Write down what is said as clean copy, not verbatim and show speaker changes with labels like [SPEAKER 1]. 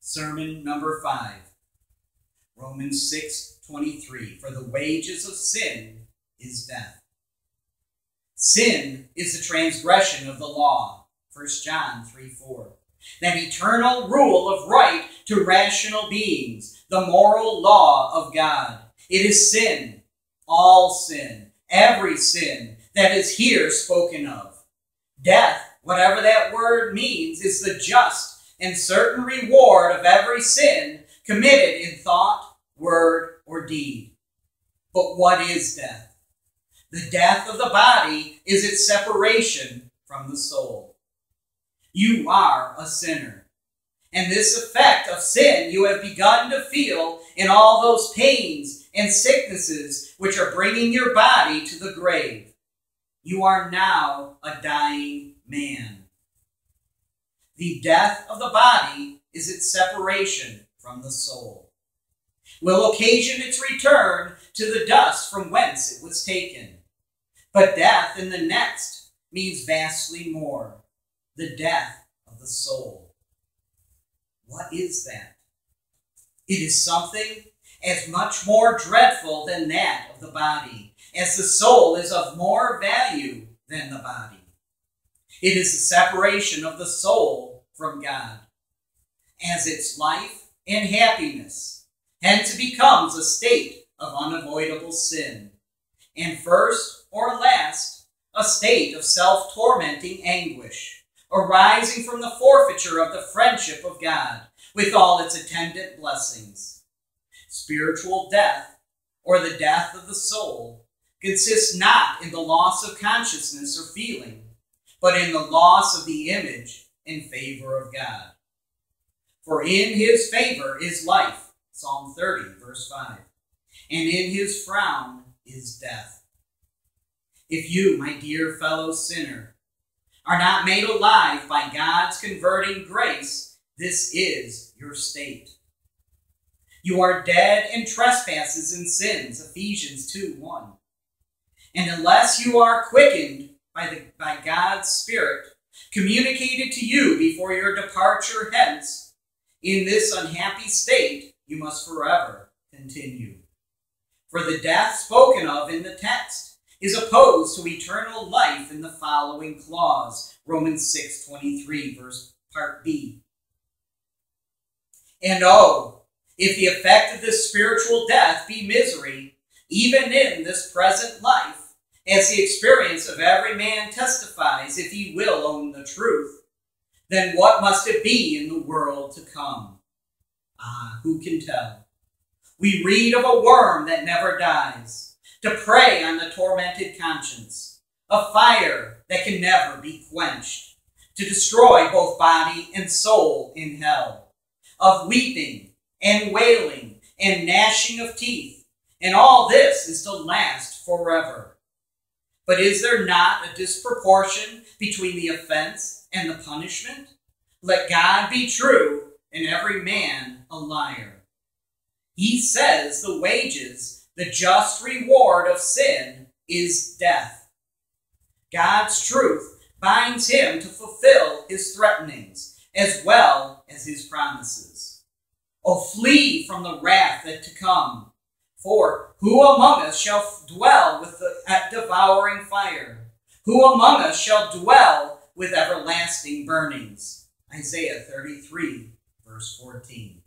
[SPEAKER 1] Sermon number 5, Romans 6:23. For the wages of sin is death. Sin is the transgression of the law, 1 John 3:4. That eternal rule of right to rational beings, the moral law of God. It is sin, all sin, every sin that is here spoken of. Death, whatever that word means, is the just and certain reward of every sin committed in thought, word, or deed. But what is death? The death of the body is its separation from the soul. You are a sinner, and this effect of sin you have begun to feel in all those pains and sicknesses which are bringing your body to the grave. You are now a dying man. The death of the body is its separation from the soul, will occasion its return to the dust from whence it was taken. But death in the next means vastly more, the death of the soul. What is that? It is something as much more dreadful than that of the body, as the soul is of more value than the body. It is the separation of the soul from God as its life and happiness. Hence it becomes a state of unavoidable sin, and first or last, a state of self-tormenting anguish, arising from the forfeiture of the friendship of God with all its attendant blessings. Spiritual death, or the death of the soul, consists not in the loss of consciousness or feeling, but in the loss of the image in favor of God. For in his favor is life, Psalm 30, verse 5, and in his frown is death. If you, my dear fellow sinner, are not made alive by God's converting grace, this is your state. You are dead in trespasses and sins, Ephesians 2:1. And unless you are quickened by God's Spirit, communicated to you before your departure hence, in this unhappy state you must forever continue. For the death spoken of in the text is opposed to eternal life in the following clause, Romans 6:23, verse part B. And oh, if the effect of this spiritual death be misery, even in this present life, as the experience of every man testifies, if he will own the truth, then what must it be in the world to come? Ah, who can tell? We read of a worm that never dies, to prey on the tormented conscience, a fire that can never be quenched, to destroy both body and soul in hell, of weeping and wailing and gnashing of teeth, and all this is to last forever. But is there not a disproportion between the offense and the punishment? Let God be true and every man a liar. He says the wages, the just reward of sin, is death. God's truth binds him to fulfill his threatenings as well as his promises. Oh, flee from the wrath that to come. For who among us shall dwell with the devouring fire? Who among us shall dwell with everlasting burnings? Isaiah 33, verse 14.